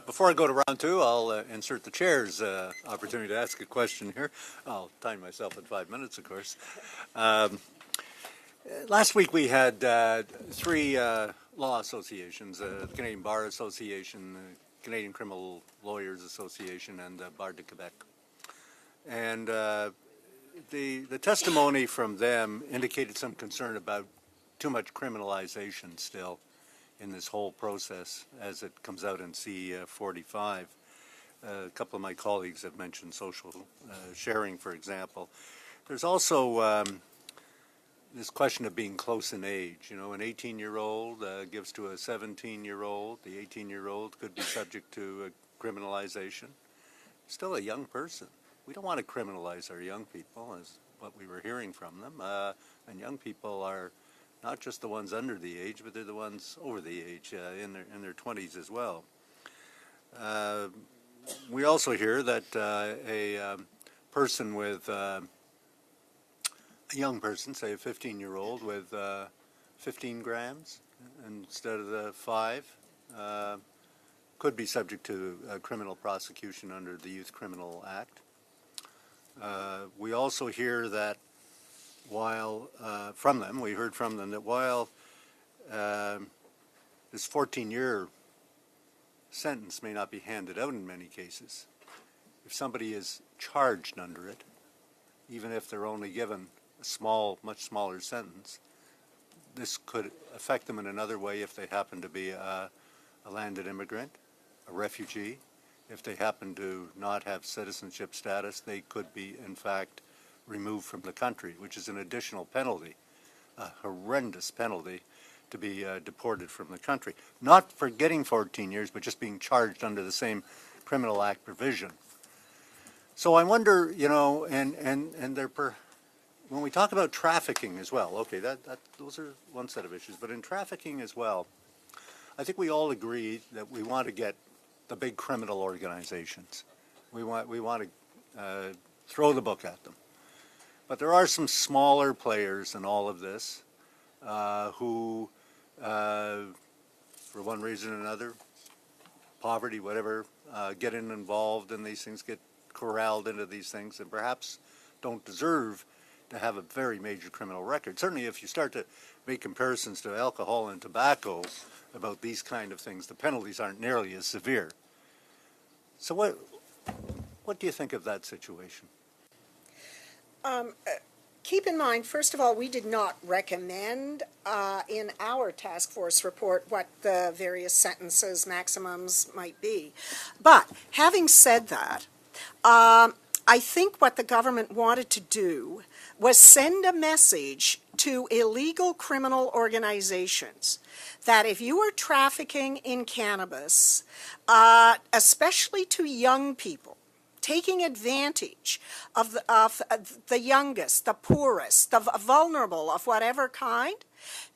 Before I go to round two, I'll insert the chair's opportunity to ask a question here. I'll time myself at 5 minutes, of course. Last week we had three law associations, the Canadian Bar Association, the Canadian Criminal Lawyers Association, and Bar de Quebec. And the testimony from them indicated some concern about too much criminalization still in this whole process as it comes out in C-45. A couple of my colleagues have mentioned social sharing, for example. There's also this question of being close in age. You know, an 18-year-old gives to a 17-year-old. The 18-year-old could be subject to criminalization. Still a young person. We don't want to criminalize our young people, as what we were hearing from them. And young people are not just the ones under the age, but they're the ones over the age, in their 20s as well. We also hear that a person with a young person, say a 15-year-old with 15 grams instead of the 5, could be subject to criminal prosecution under the Youth Criminal Act. We also hear that while, we heard from them that while this 14-year sentence may not be handed out in many cases, if somebody is charged under it, even if they're only given a small, much smaller sentence, this could affect them in another way if they happen to be a landed immigrant, a refugee. If they happen to not have citizenship status, they could be, in fact, removed from the country, which is an additional penalty, a horrendous penalty, to be deported from the country. Not for getting 14 years, but just being charged under the same criminal act provision. So I wonder, you know, when we talk about trafficking as well, okay, those are one set of issues, but in trafficking as well, I think we all agree that we want to get the big criminal organizations. We want to throw the book at them. But there are some smaller players in all of this who, for one reason or another, poverty, whatever, get involved in these things, get corralled into these things, and perhaps don't deserve to have a very major criminal record. Certainly if you start to make comparisons to alcohol and tobacco about these kind of things, the penalties aren't nearly as severe. So what do you think of that situation? Keep in mind, first of all, we did not recommend in our task force report what the various sentences, maximums might be. But having said that, I think what the government wanted to do was send a message to illegal criminal organizations that if you are trafficking in cannabis, especially to young people, taking advantage of the youngest, the poorest, the vulnerable of whatever kind,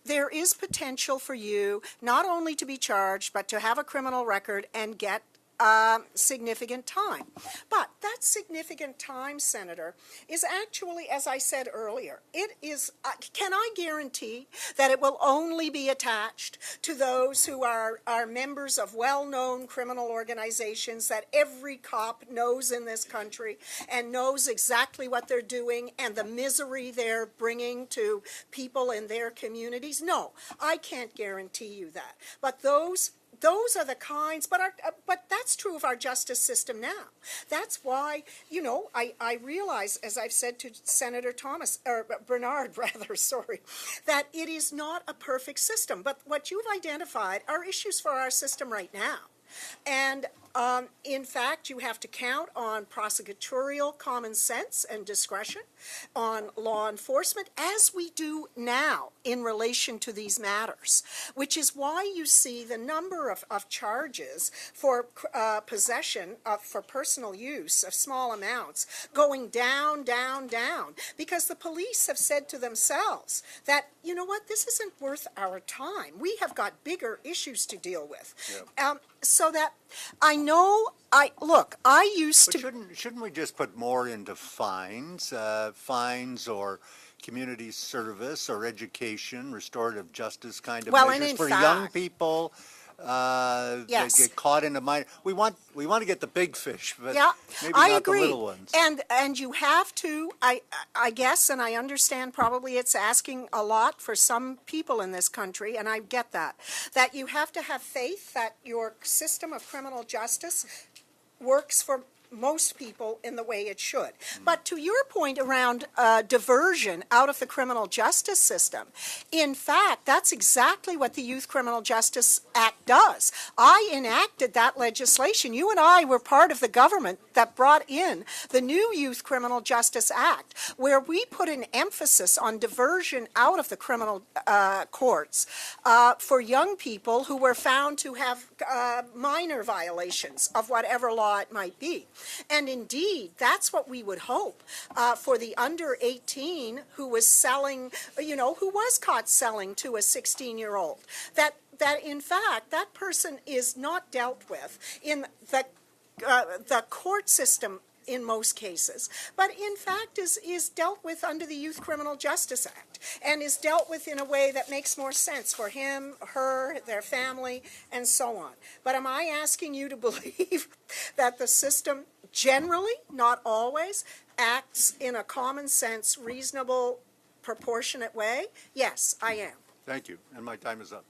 there is potential for you not only to be charged, but to have a criminal record and get significant time. But that significant time, Senator, is actually, as I said earlier, it is, can I guarantee that it will only be attached to those who are members of well-known criminal organizations that every cop knows in this country and knows exactly what they're doing and the misery they're bringing to people in their communities? No, I can't guarantee you that. But those are the kinds, but that's true of our justice system now. That's why, you know, I realize, as I've said to Senator Bernard, sorry, that it is not a perfect system. But what you've identified are issues for our system right now. And in fact, you have to count on prosecutorial common sense and discretion, on law enforcement, as we do now in relation to these matters, which is why you see the number of charges for possession for personal use of small amounts going down, down, down, because the police have said to themselves that, you know what, this isn't worth our time. We have got bigger issues to deal with. Yeah. So that I know, I used to... Shouldn't we just put more into fines, fines or community service or education, restorative justice kind of measures for young people Yes. They get caught in the mine. We want to get the big fish, but Yeah, maybe I not agree. the little ones. And you have to, I guess, and I understand probably it's asking a lot for some people in this country, and I get that you have to have faith that your system of criminal justice works for most people in the way it should. But to your point around diversion out of the criminal justice system, in fact, that's exactly what the Youth Criminal Justice Act does. I enacted that legislation. You and I were part of the government that brought in the new Youth Criminal Justice Act, where we put an emphasis on diversion out of the criminal courts for young people who were found to have minor violations of whatever law it might be. And indeed, that's what we would hope for the under 18 who was selling, who was caught selling to a 16-year-old. That in fact, that person is not dealt with in the court system in most cases, but in fact is dealt with under the Youth Criminal Justice Act, and is dealt with in a way that makes more sense for him, her, their family, and so on. But am I asking you to believe that the system generally, not always, acts in a common sense, reasonable, proportionate way? Yes, I am. Thank you, and my time is up.